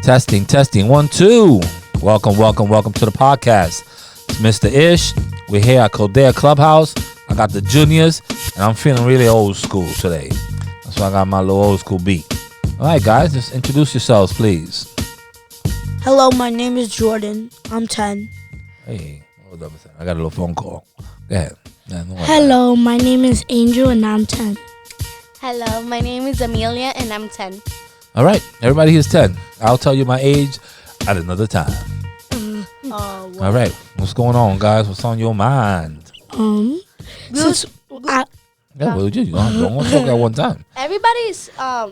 Testing, testing. 1, 2. Welcome to the podcast. It's Mr. Ish. We're here at Codea Clubhouse. I got the juniors, and I'm feeling really old school today. That's why I got my little old school beat. All right, guys, just introduce yourselves, please. Hello, my name is Jordan. I'm 10. Hey, hold up a second. I got a little phone call. Go ahead. Hello, my name is Angel, and I'm 10. Hello, my name is Amelia, and I'm 10. All right, everybody here's 10. I'll tell you my age at another time. All right, what's going on, guys? What's on your mind? Since Yeah, well, you don't want to talk at one time. Everybody's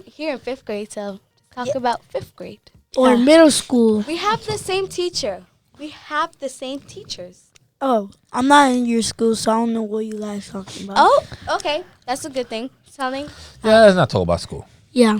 here in 5th grade, so talk about 5th grade. or middle school. We have the same teacher. We have the same teachers. Oh, I'm not in your school, so I don't know what you guys talking about. Oh, okay. That's a good thing. Something. Yeah, let's not talk about school. Yeah,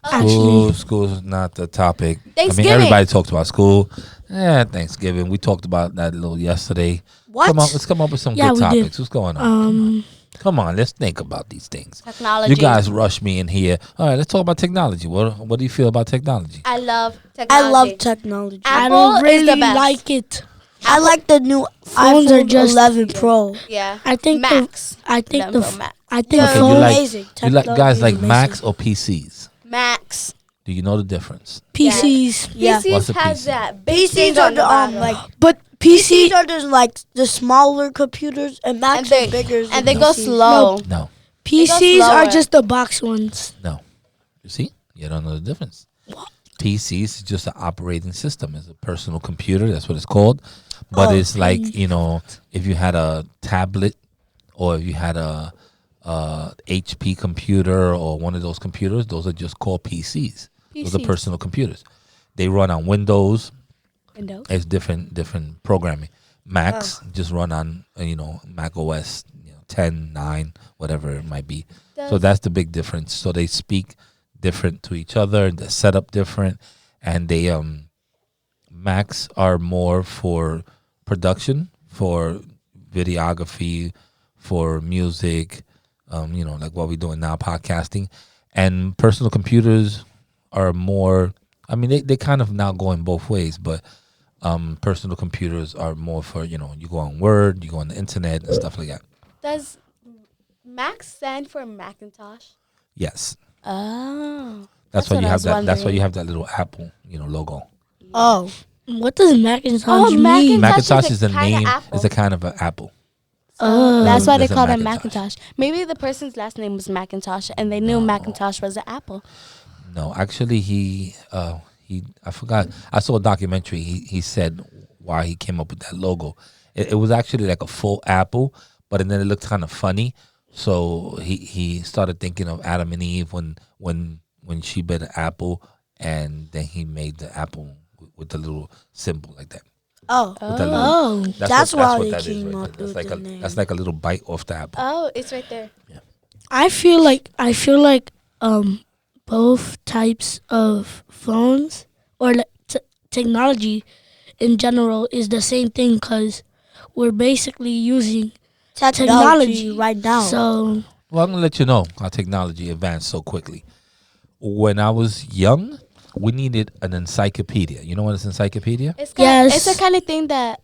actually. School's not the topic. Thanksgiving. I mean, everybody talks about school. Thanksgiving. We talked about that a little yesterday. What? Let's come up with some Yeah, good we did. topics. What's going on? Come on, let's think about these things. Technology. You guys rush me in here. All right, let's talk about technology. What do you feel about technology? I love I technology. love technology. I Apple don't is really the best. like it. I like the new Phones iPhone are just- 11 Pro. Yeah. I think Max. I think Number the Max. I think Okay, phone you like amazing. guys like Technology is Macs amazing. or PCs? Max. Do you know the difference? PCs, Yeah. What's PCs a has PC? that big PCs thing are on the bottom. like but PCs PC are just like the smaller computers, and Macs and are bigger. and they go PCs. slow. No. PCs are slower. just the box ones. You see? You don't know the difference. PCs is just an operating system. It's a personal computer. That's what it's called. But Oh, it's like, if you had a tablet or if you had a HP computer or one of those computers, those are just called PCs. Those are PCs. personal computers. They run on Windows. Windows. It's different programming. Macs just run on, Mac OS, 10, 9, whatever it might be. So that's the big difference. So they speak different to each other. They're set up different, and they Macs are more for production, for videography, for music, like what we're doing now, podcasting, and personal computers are more. I mean, they kind of now going both ways, but personal computers are more for you go on Word, you go on the internet and stuff like that. Does Mac stand for Macintosh? Yes. Oh. That's why what you I have was that. That's why wondering. you have that little Apple, logo. Oh, What does Macintosh Oh, mean? Macintosh. Macintosh is is a the kinda name. apple. It's a kind of an apple. That's why they That's a called him Macintosh. Macintosh. Maybe the person's last name was Macintosh, and they knew Macintosh was an apple. No, actually, he. I forgot. I saw a documentary. He said why he came up with that logo. It was actually like a full apple, but then it looked kind of funny. So he started thinking of Adam and Eve when she bit an apple, and then he made the apple with the little symbol like that. oh, With that little- Oh, That's why what they that is came right up there. with That's like the name. that's like a little bite off the apple. Oh, it's right there. I feel like both types of phones or technology in general is the same thing because we're basically using technology right now. So Well, I'm gonna let you know how technology advanced so quickly. When I was young, we needed an encyclopedia. You know what is encyclopedia? It's kind Yes. It's the kind of thing that.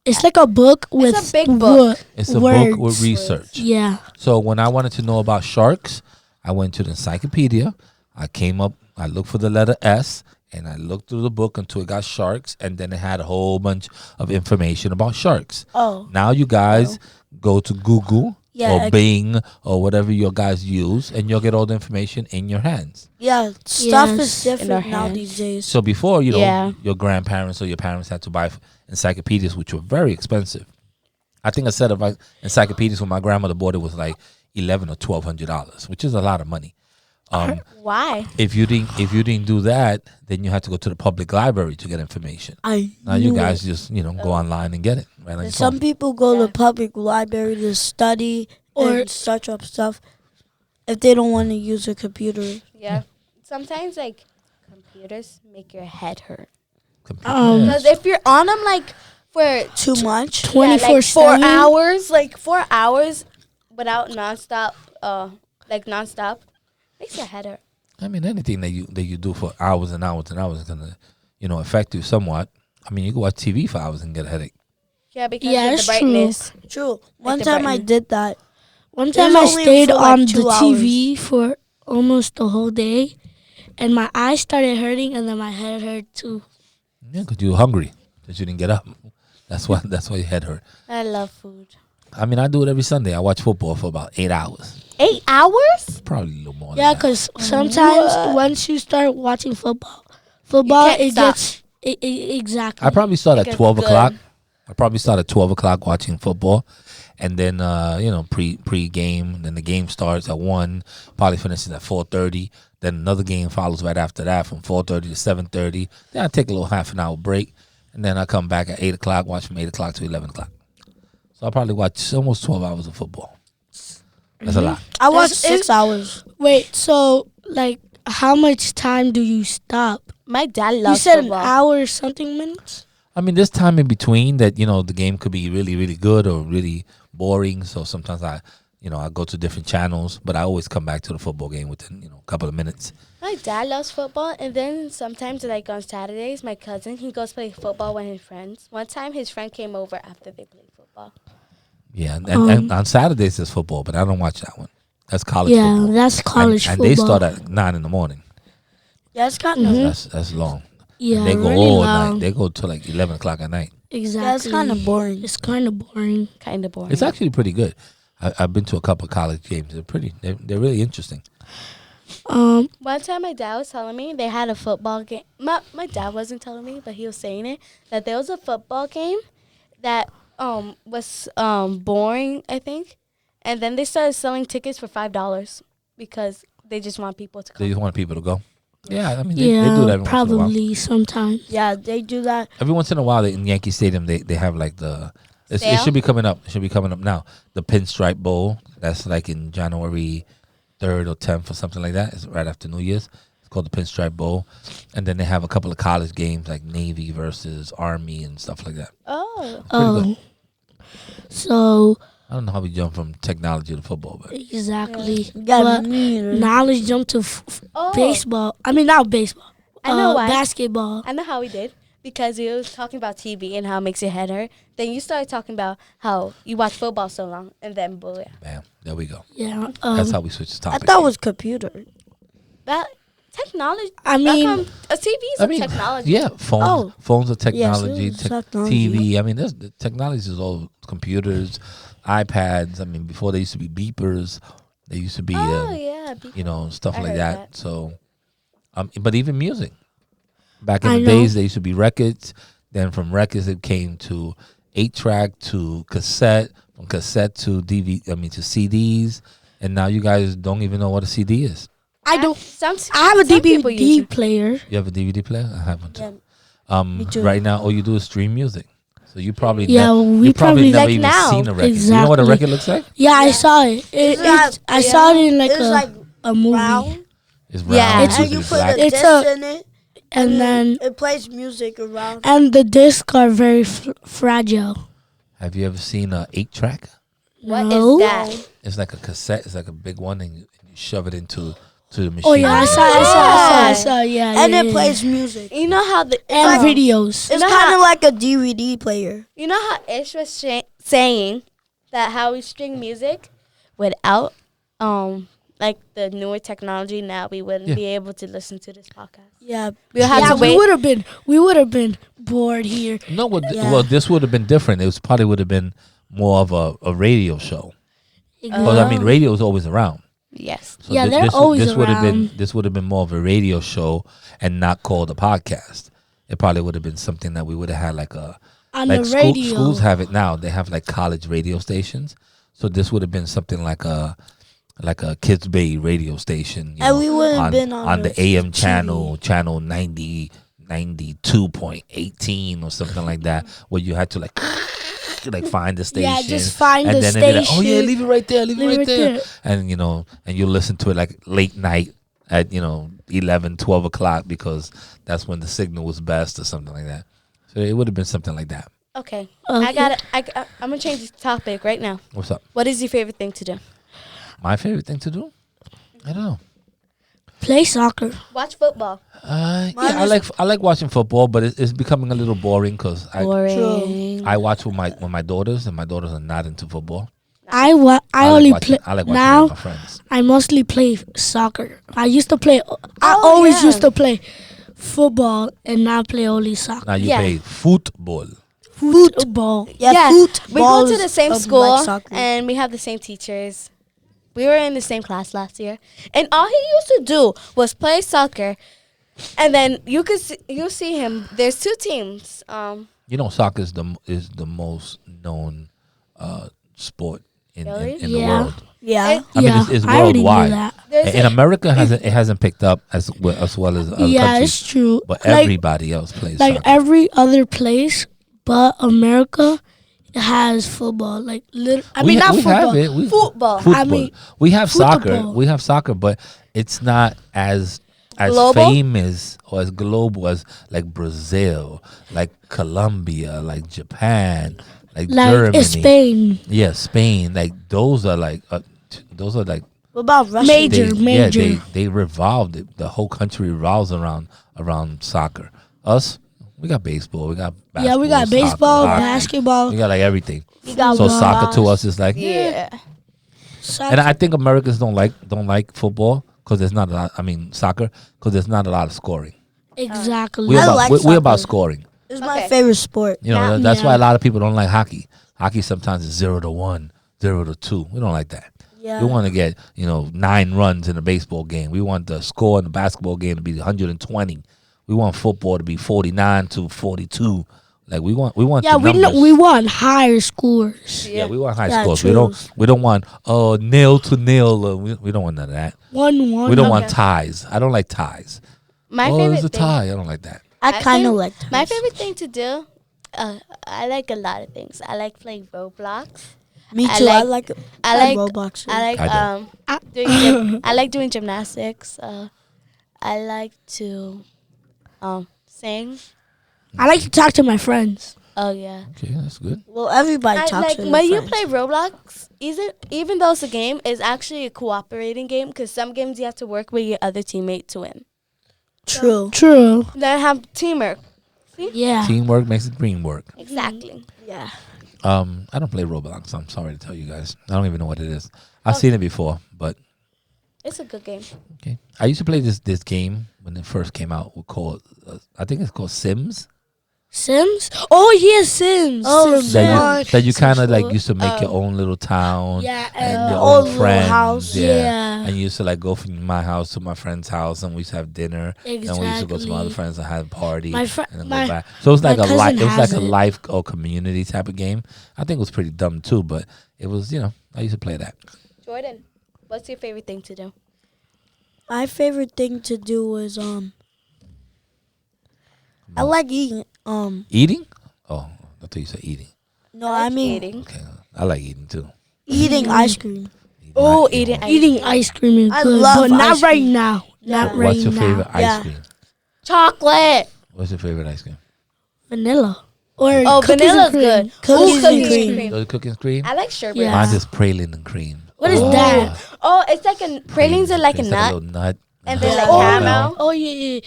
it's like a book with a big book. It's a words. book with research. Yeah. So when I wanted to know about sharks, I went to the encyclopedia. I looked for the letter S, and I looked through the book until it got sharks, and then it had a whole bunch of information about sharks. Oh, Now you guys go to Google Yeah, or Bing or whatever your guys use, and you'll get all the information in your hands. yeah, stuff Yes. is different our now hands. these days. So before, Yeah. your grandparents or your parents had to buy encyclopedias, which were very expensive. I think a set of encyclopedias when my grandmother bought it was like $1,100 or $1,200, which is a lot of money. Why? If you didn't do that, then you had to go to the public library to get information. Now you knew guys it. just go online and get it right on your Some phone. people go Yeah. to public library to study Or- and search up stuff if they don't want to use a computer. Yeah. Sometimes like computers make your head hurt. Computer. Because if you're on them like for Too much. 24/7. 4 hours, like 4 hours without nonstop, makes your head hurt. I mean, anything that you do for hours and hours and hours is gonna, affect you somewhat. I mean, you can watch TV for hours and get a headache. Yeah, because Yeah, of the it's true. brightness. True. One the time I Brighton. did that. One It time was I only stayed for, like, on the 2 TV for almost the whole day, and my eyes started hurting, and then my head hurt too. Yeah, because you were hungry, because you didn't get up. That's why your head hurt. I love food. I mean, I do it every Sunday. I watch football for about 8 hours. 8 hours? Probably a little more. Yeah, than that. because sometimes once you start watching football, can't it stop. gets exactly. I probably start It at gets 12 good. o'clock. I probably start at 12 o'clock watching football. And then, pre game. Then the game starts at 1. Probably finishes at 4:30. Then another game follows right after that from 4:30 to 7:30. Then I take a little half an hour break. And then I come back at 8 o'clock, watch from 8 o'clock to 11 o'clock. So I probably watch almost 12 hours of football. That's a lot. I watched That's- 6 hours. Wait, so like, how much time do you stop? My dad You loves said football. an hour or something minutes. I mean, there's time in between that, the game could be really, really good or really boring. So sometimes I go to different channels, but I always come back to the football game within, a couple of minutes. My dad loves football, and then sometimes, like on Saturdays, my cousin, he goes play football with his friends. One time, his friend came over after they played football. Yeah, and on Saturdays there's football, but I don't watch that one. That's college Yeah, football. that's college and football. they start at 9 in the morning. Yeah, it's kind of. That's long. Yeah, And they go really all long. night. They go till like 11 o'clock at night. Exactly. Yeah, it's kind of boring. It's kind of boring. Kind of boring. It's actually pretty good. I've been to a couple of college games. They're really interesting. One time, my dad was telling me they had a football game. My dad wasn't telling me, but he was saying it, that there was a football game that was boring, I think. And then they started selling tickets for $5 because they just want people to They come. just want people to go. Yeah, I mean, they do Yeah, that every once in a while. probably sometimes. Yeah, they do that. Every once in a while, in Yankee Stadium, they have like it Sale? should be coming up. It should be coming up now. The Pinstripe Bowl. That's like in January 3rd or 10th or something like that. It's right after New Year's. It's called the Pinstripe Bowl. And then they have a couple of college games like Navy versus Army and stuff like that. Oh. Pretty good. So I don't know how we jump from technology to football, but exactly. Yeah, But me neither. now let's jump to Oh. baseball. I mean, not baseball. I know why. Basketball. I know how we did. Because you was talking about TV and how it makes your head hurt. Then you started talking about how you watch football so long. And then, boom, yeah. bam, there we go. Yeah. That's how we switch the I topic. thought it was computer. That technology. I mean, a TV is a technology. Yeah, phones are technology. Yes, it is technology. TV. I mean, the technology is all computers, iPads. I mean, before they used to be beepers. They used to be, Oh, yeah. stuff I like heard that. that. So, but even music. Back in I the know. days, there used to be records. Then from records, it came to 8-track to cassette. From cassette to DVD. I mean, to CDs. And now you guys don't even know what a CD is. I don't. Some I have a some people use DVD it. player. You have a DVD player? I have one too. Yeah. Me too. Right now, all you do is stream music. So you probably Yeah, we you probably probably- never Like even now. seen a record. Do you know what a Exactly. record looks like? Yeah, I saw it. I saw it in like It's like a movie, round, It's round. Yeah. it's and you usually put black. a It's disc in it, and then it plays music around. and the discs are very fragile. Have you ever seen a 8-track? What is No. that? It's like a cassette. It's like a big one, and you shove it into the machine. Oh yeah, I saw. Yeah, And yeah, it yeah. plays music. You know how the and videos. It's know kind how- of like a DVD player. You know how Ish was saying that how we string music without like the newer technology. Now we wouldn't Yeah. be able to listen to this podcast. Yeah. We'll have Yeah, to wait. we would have been bored here. No, Yeah. well, this would have been different. It was probably would have been more of a radio show. Because I mean, radio is always around. Yes. So Yeah, they're always this would have been around. this would have been more of a radio show and not called a podcast. It probably would have been something that we would have had like a On like the radio. schools have it now. They have like college radio stations. So this would have been something like a Kids Bay radio station. You And know, we wouldn't have been on the the AM TV. channel 92.18 or something like that, where you had to like find the station. Yeah, just find and the then they'd be like, station. oh yeah, leave it right there, leave it Leave right it there. there. And and you listen to it like late night at 11, 12 o'clock because that's when the signal was best or something like that. So it would have been something like that. Okay. Okay. I'm gonna change the topic right now. What's up? What is your favorite thing to do? My favorite thing to do? I don't know. Play soccer. Watch football. Yeah, I like watching football, but it's becoming a little boring because Boring. I watch with my daughters, and my daughters are not into football. I I only like play watching, I like watching now. with my friends. I mostly play soccer. I used to play. I Oh, always yeah. used to play football, and now play only soccer. Now you Yeah. play football. Football. Yeah, We go to the same school like soccer. and we have the same teachers. We were in the same class last year, and all he used to do was play soccer. And then you see him. There's two teams. You know, soccer is the most known sport in Really? the Yeah. world. Yeah. I mean, it's I already knew worldwide. that. There's In America, it hasn't picked up as well as other Yeah, countries. it's true. But Like- everybody else plays like soccer. every other place but America has football. Like I mean, not we football. have it. football. Football. I mean, we have soccer. football. We have soccer, but it's not as Global? famous or as global as like Brazil, like Colombia, like Japan, like Germany. Spain. Yeah, Spain. Like those are like What about Russia? Major. they revolve. The whole country revolves around soccer. Us, we got baseball. We got basketball. Yeah, we got soccer, baseball, hockey. basketball. We got like everything. You got So soccer to lacrosse. us is like Yeah. Soccer. And I think Americans don't like football because there's not a lot. I mean, soccer because there's not a lot of scoring. Exactly. We're I about like we're about soccer. scoring. It's my Okay. favorite sport. You know, Yeah. that's why Yeah. a lot of people don't like hockey. Hockey sometimes is 0-1, 0-2. We don't like that. Yeah. We want to get 9 runs in a baseball game. We want the score in the basketball game to be 120. We want football to be 49-42. Like we want yeah, the numbers. we want higher scores. Yeah, we want high Yeah, scores. true. We don't want 0-0. We don't want none of that. 1-1. We don't want ties. I don't like ties. My There's favorite a thing. tie. I don't like that. I I kind of think like My tennis. favorite thing to do. I like a lot of things. I like playing Roblox. Me I too. I like- like I like Roblox. Too. I like I don't. I like doing gymnastics. I like to sing. I like to talk to my friends. Oh yeah. Okay, that's good. Well, everybody I talks like to when their you friends. play Roblox, even though it's a game, it's actually a cooperating game because some games you have to work with your other teammate to win. True. True. Then have teamwork. Yeah. Teamwork makes the dream work. Exactly. Yeah. I don't play Roblox. I'm sorry to tell you guys. I don't even know what it is. I've seen it before, but It's a good game. okay. I used to play this game when it first came out. Called I think it's called Sims. Sims? Oh yeah, Sims. Oh, Sims. That you kind of like Sims. used to make your own little town. Yeah, And your own own little friends. house. Yeah. And you used to like go from my house to my friend's house, and we used to have dinner. And we used to go to my other Exactly. friends and have a party. My fri- and then my- go back. So it was like my a life. cousin It was like has a it. life or community type of game. I think it was pretty dumb too, but it was I used to play that. Jordan, what's your favorite thing to do? My favorite thing to do is I like eating. Eating? Oh, I thought you said eating. No, I mean eating. Okay, I like eating too. eating ice cream. Oh, eating ice Eating ice cream is I good, love but not ice right cream. now. Not right What's your now. favorite Yeah. ice cream? chocolate. What's your favorite ice cream? Vanilla. Or Oh, cookies and vanilla's cream. good. Cookies Ooh, and cream. So the cookies and cream? I like sherbet. Yeah. Mine's just praline and cream. What is Oh. that? Oh, it's like a pralines are like a It's nut. little nut. And then like Oh, caramel. Oh yeah.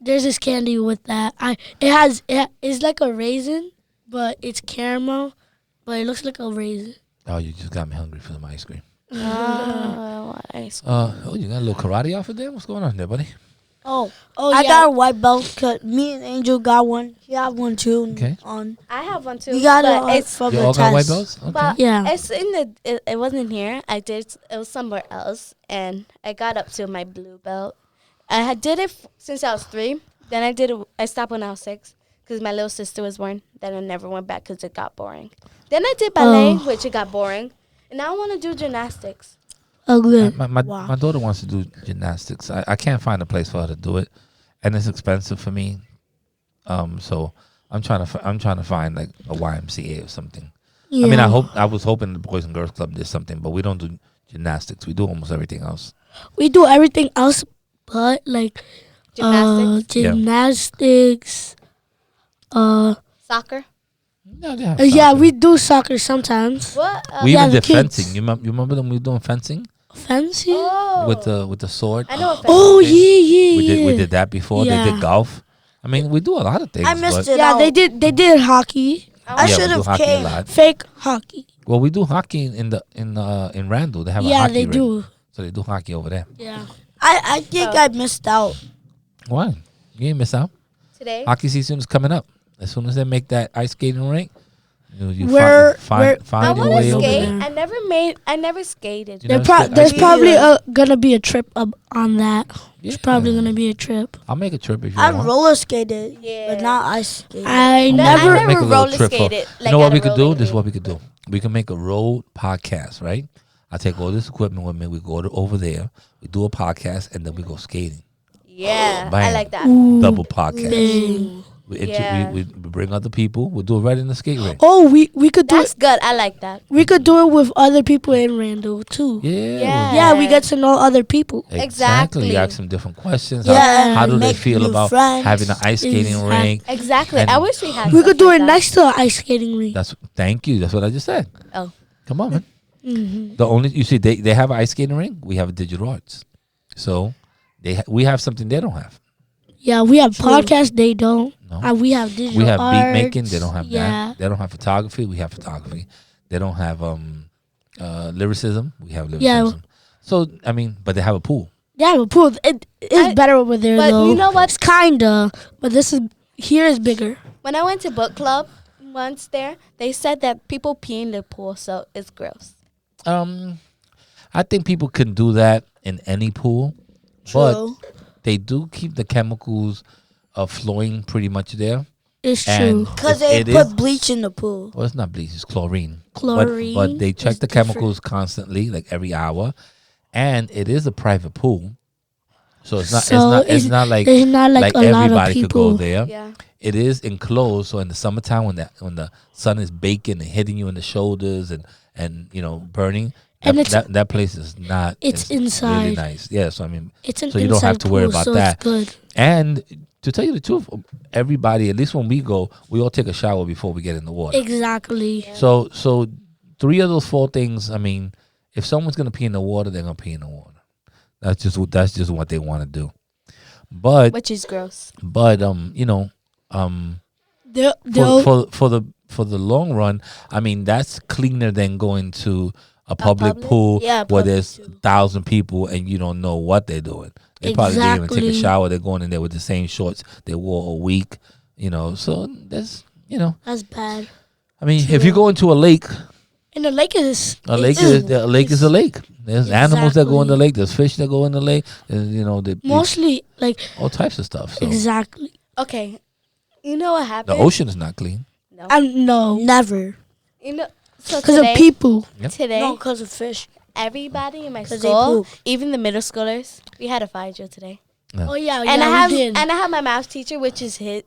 There's this candy with that. It's like a raisin, but it's caramel, but it looks like a raisin. Oh, you just got me hungry for some ice cream. Oh, ice cream. Oh, you got a little karate outfit there? What's going on there, buddy? Oh I got a white belt. Cause me and Angel got one. He have one too. Okay. On I have one too. we got but it it's from You the all got white test. belts? Okay. but Yeah. it's in it wasn't here. It was somewhere else, and I got up to my blue belt. I did it since I was 3. Then I stopped when I was 6 because my little sister was born. Then I never went back because it got boring. Then I did ballet, which it got boring, and now I want to do gymnastics. Oh good. Wow. My daughter wants to do gymnastics. I can't find a place for her to do it, and it's expensive for me. So I'm trying to find like a YMCA or something. Yeah. I mean, I was hoping the Boys and Girls Club did something, but we don't do gymnastics. We do almost everything else. We do everything else, but like Gymnastics, gymnastics. soccer. Yeah, Yeah, we do soccer sometimes. What? We Yeah, even the did kids. fencing. You remember when we were doing fencing? Fencing? Oh. with the sword. I know a Oh, thing. yeah. We did that before. They Yeah. did golf. I mean, we do a lot of things. I missed but it. Yeah, out. they did hockey. I yeah, should we do have hockey a came. lot. Fake hockey. Well, we do hockey in Randall. They have a Yeah, hockey they rink. do. So they do hockey over there. Yeah. I think I missed out. Why? You ain't miss out. Today. Hockey season is coming up. As soon as they make that ice skating rink, you Where- find I find your want way to over skate. there. I never skated. You never skate There's ice probably Yeah. gonna be a trip up on that. Yeah. There's probably gonna be a trip. I'll make a trip if you I want. roller skated, Yeah. but not ice skated. I I'll never. make a little roller trip for- skated. You know at what a we could do? rolling This is rink. what we could do. We can make a road podcast, right? I take all this equipment with me. We go over there. We do a podcast, and then we go skating. Yeah, I Bam. like that. Double podcast. Dang. Yeah. We bring other people. We do it right in the skate rink. Oh, we could do That's it. good. I like that. We could do it with other people in Randall too. Yeah. Yeah, we get to know other people. Exactly. You Exactly. ask them different questions. Yeah, How do they make feel new about friends. having an ice skating Exactly. rink? Exactly. And I wish we had. We could stuff do like it that. next to an ice skating rink. Thank you. That's what I just said. Oh. Come on, man. Mm-hmm. The only you see they have an ice skating rink. We have a digital arts. So we have something they don't have. Yeah, we have podcasts. They don't. No. We have digital We have beat arts. making. They don't have Yeah. that. They don't have photography. We have photography. They don't have lyricism. We have Yeah. lyricism. So I mean, but they have a pool. They have a pool. It is better over there but though. you know what? It's kinda, but here is bigger. When I went to book club once there, they said that people pee in the pool, so it's gross. I think people can do that in any pool, True. but they do keep the chemicals flowing pretty much there. It's And true. Because if they it put is- bleach in the pool. Well, it's not bleach; it's chlorine. Chlorine but they check is the different. chemicals constantly, like every hour, and it is a private pool, so it's not. It's not like there's not like a lot of everybody could go people. there. Yeah. It is enclosed, so in the summertime when the sun is baking and hitting you in the shoulders and burning, And that place is not. it's really inside. nice. Yeah, so I mean, It's an so you don't have inside to worry pool, about so that. It's good. And to tell you the truth, everybody, at least when we go, we all take a shower before we get in the water. Exactly. So 3 of those 4 things. I mean, if someone's gonna pee in the water, they're gonna pee in the water. That's just what they want to do. But Which is gross. They'll for the long run, I mean, that's cleaner than going to a public public? pool Yeah, where public there's too. 1,000 people and you don't know what they're doing. They probably didn't even take a Exactly. shower. They're going in there with the same shorts they wore a week. So that's that's bad. I mean, if you go into a lake, And the lake is a lake is a lake. There's animals that go in the Exactly. lake. There's fish that go in the lake. There's, mostly like all types of stuff. So exactly. Okay. You know what the happened? ocean is not clean. No. No, Never. You know. So because of today, people. today, No, because of fish. everybody in my 'Cause they school, poop. even the middle schoolers, we had a fire drill today. Oh yeah, And yeah, I have we did. and I have my math teacher, which is his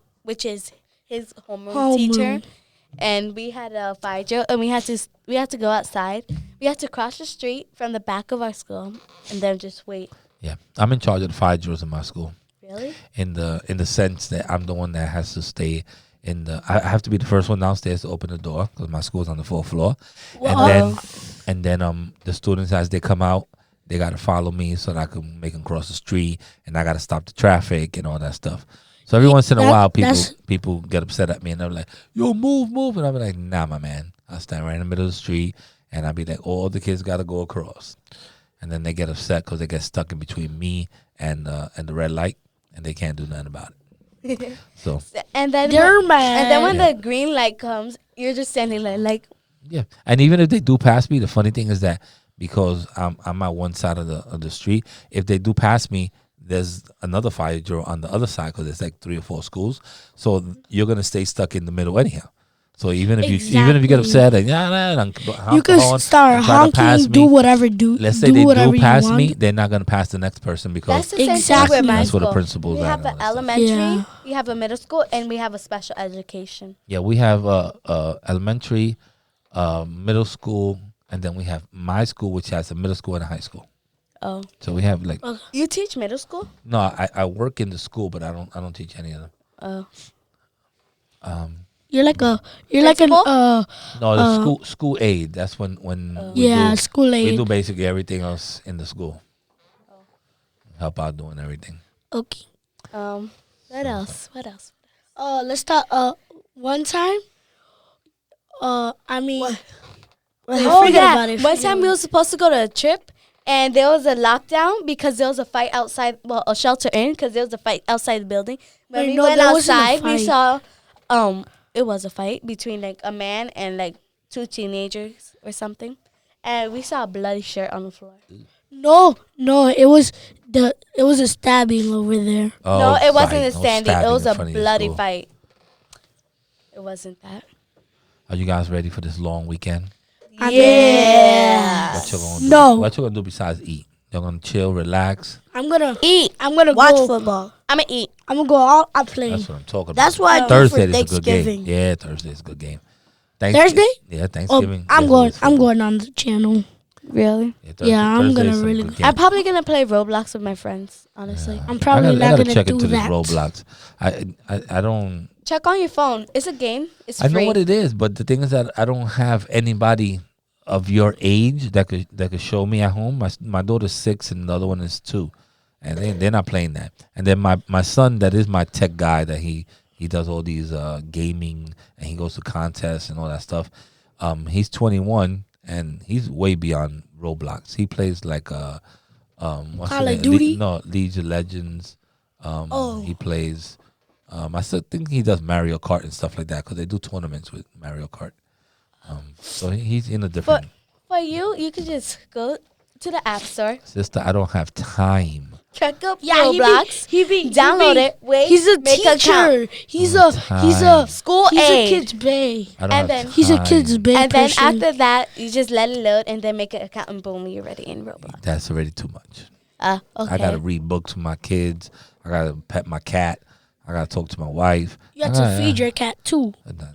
homeroom teacher, Homeroom. and we had a fire drill, and we had to go outside. We had to cross the street from the back of our school, and then just wait. Yeah, I'm in charge of the fire drills in my school. Really? In the sense that I'm the one that has to stay in the. I have to be the first one downstairs to open the door because my school's on the 4th floor, and then the students as they come out, they gotta follow me so that I can make them cross the street, and I gotta stop the traffic and all that stuff. So every once in a while, people get upset at me and they're like, "Yo, move," and I'll be like, "Nah, my man." I'll stand right in the middle of the street, and I'll be like, "All the kids gotta go across," and then they get upset because they get stuck in between me and the red light, and they can't do nothing about it. So And then They're mad. And then when Yeah. the green light comes, you're just standing there like yeah, and even if they do pass me, the funny thing is that because I'm at one side of the street, if they do pass me, there's another fire drill on the other side because there's like 3 or 4 schools, so you're gonna stay stuck in the middle anyhow. So even if you get upset and You can start honking, do whatever Let's say they do pass me, they're not gonna pass the next person because that's the same Exactly. thing with my That's what school. the principals We are have and all an that stuff. elementary, Yeah. we have a middle school, and we have a special education. yeah, we have elementary, middle school, and then we have my school, which has a middle school and a high school. Oh, So we have like you teach middle school? no, I work in the school, but I don't teach any of them. Oh, you're like an Principal? No, the school aid. That's when we do, school we aid. do basically everything else in the school. Help out doing everything. Okay. What else? What else? Let's start. One time. I mean. Oh forget yeah. about it. One time we were supposed to go to a trip, and there was a lockdown because there was a fight outside. Well, a shelter in because there was a fight outside the building. When Wait, we no, went there wasn't a outside, we fight. saw it was a fight between like a man and like two teenagers or something, and we saw a bloody shirt on the floor. No, it was a stabbing over there. Oh, No, it wasn't fight. a No standing. It stabbing was in a front of your bloody school. fight. It wasn't that. Are you guys ready for this long weekend? Yeah. What you gonna do? No. What you gonna do besides eat? You're gonna chill, relax. I'm gonna Eat. I'm gonna Watch go. football. I'ma eat. I'm gonna go out. I'm playing. That's what I'm talking That's about. what I do Thursday for is a good game. Thanksgiving. Yeah, Thursday is a good game. Thursday? Yeah, Oh, Thanksgiving. I'm there's going. always I'm football. going on the channel. Really? Yeah, I'm Thursday gonna is some really good go- games. I'm probably gonna play Roblox with my friends. Honestly, I'm probably I not gotta gonna check do into this that. Roblox. I don't. check on your phone. It's a game. It's I free. know what it is, but the thing is that I don't have anybody of your age that could show me at home. My daughter's 6 and the other one is 2, and they're not playing that. And then my son, that is my tech guy, that he does all these gaming and he goes to contests and all that stuff. He's 21 and he's way beyond Roblox. He plays like what's Call the of name? Duty? League of Legends. He plays. I still think he does Mario Kart and stuff like that because they do tournaments with Mario Kart. So he's in a different. For you, you could just go to the app store, Sister, I don't have time. check up Yeah, Roblox, he be download it. Wait, He's a make an account. teacher. He's a Time. School he's aid. a kid's bay. I don't And have then- time. He's a kid's bay And then person. after that, you just let it load and then make an account and boom, you're ready in Roblox. That's already too much. Okay. I gotta read books with my kids. I gotta pet my cat. I gotta talk to my wife. You have to feed your cat too.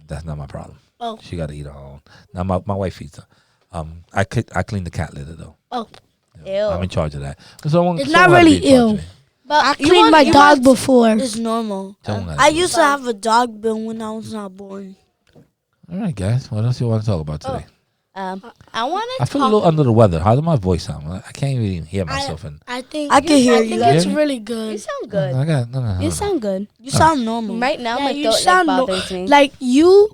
That's not my problem. Oh. She gotta eat her own. Now my wife feeds her. I clean the cat litter though. Oh, Ew. I'm in charge of that. Someone It's someone not gotta really be in charge ill. of it. But I cleaned my dog before. It's normal. Someone gotta I do it. used to have a dog bill when I was not born. All right, guys. What else you want to talk about today? I want I to feel a little under the weather. How does my voice sound? I can't even hear I myself. And think I can hear I you. think it's Yeah? really You good. sound good. I got no. You sound good. You sound normal. Right now, Yeah, my you throat sound like no- bothers me. Like you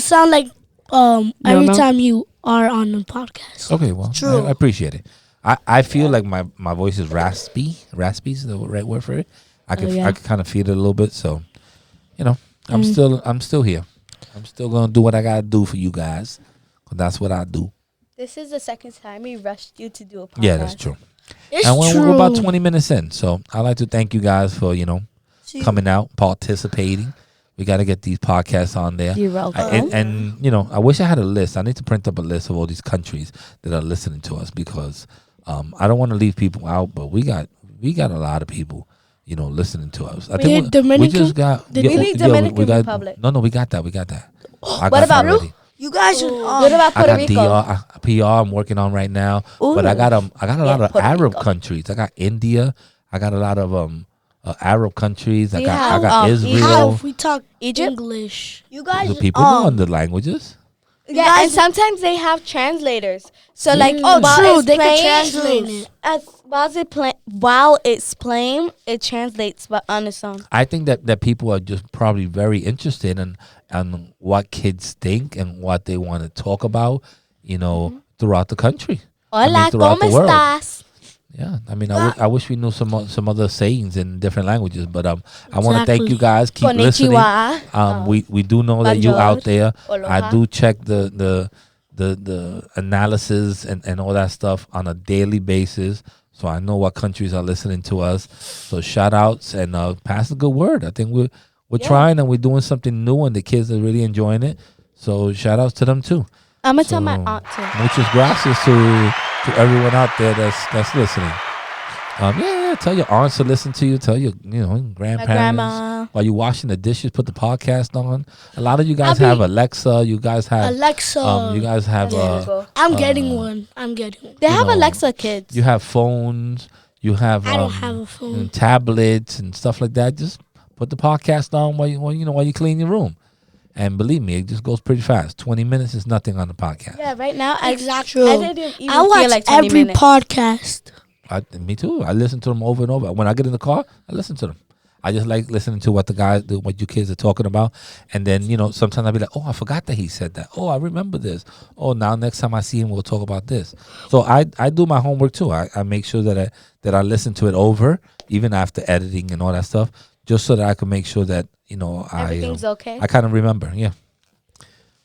sound like every Normal? time you are on the podcast. Okay, well, True. I appreciate it. I feel like my voice is raspy. Raspy is the right word for it. I can yeah. I can kind of feel it a little bit. So, I'm still here. I'm still gonna do what I gotta do for you guys. 'Cause that's what I do. This is the second time we rushed you to do a podcast. Yeah, that's true. It's And true. we're about 20 minutes in, so I'd like to thank you guys for See, coming out, participating. We got to get these podcasts on there. You're welcome. And I wish I had a list. I need to print up a list of all these countries that are listening to us because I don't want to leave people out, but we got a lot of people, listening to us. I We think need we Dominican- just got we need Dominican Republic. No, we got that. We got that. I What got about that already. you guys should. What about I Puerto got Rico? PR I'm working on right now, but I got a lot of Puerto Arab Rico. countries. I got India. I got a lot of Arab countries. I We got have, Israel. How if we talk Egypt? English? You guys. The people know the languages. Yeah, guys- and sometimes they have translators. So like, Oh, while true, it's they can playing, translate it. while it's playing, it translates but on its own. I think that people are just probably very interested in what kids think and what they want to talk about, throughout the country. Hola, throughout the ¿cómo world. estás? Yeah, I wish we knew some other sayings in different languages, but I want to thank you guys. Keep listening. Konnichiwa. We do know that you Bonjour. out there. Aloha. I do check the analysis and all that stuff on a daily basis, so I know what countries are listening to us. So shout outs and pass the good word. I think we're trying and we're doing something new, and the kids are really enjoying it. So shout outs to them too. I'm gonna tell my So, aunt too. Muchas gracias to everyone out there that's listening. Tell your aunts to listen to you. Tell your grandparents. My grandma. While you're washing the dishes, put the podcast on. A lot of you guys have Alexa. You guys have Alexa. you guys have I'm getting one. I'm getting one. They have know, Alexa kids. you have phones. You have I don't have a phone. and tablets and stuff like that. Just put the podcast on while you clean your room. And believe me, it just goes pretty fast. 20 minutes is nothing on the podcast. Yeah, right now Exactly. I didn't even I watch feel like 20 every minutes. podcast. Me too. I listen to them over and over. When I get in the car, I listen to them. I just like listening to what what you kids are talking about. And then, sometimes I'll be like, oh, I forgot that he said that. Oh, I remember this. Oh, now next time I see him, we'll talk about this. So I do my homework too. I make sure that I listen to it over, even after editing and all that stuff, just so that I can make sure that, Everything's okay. I kind of remember. Yeah.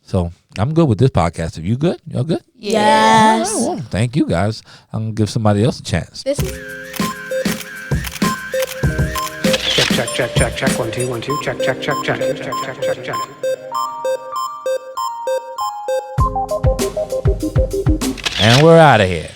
So I'm good with this podcast. Are you good? You're good? Yes. All right, well, thank you guys. I'm going to give somebody else a chance. This is Check. 1 2 1 2. Check. And we're out of here.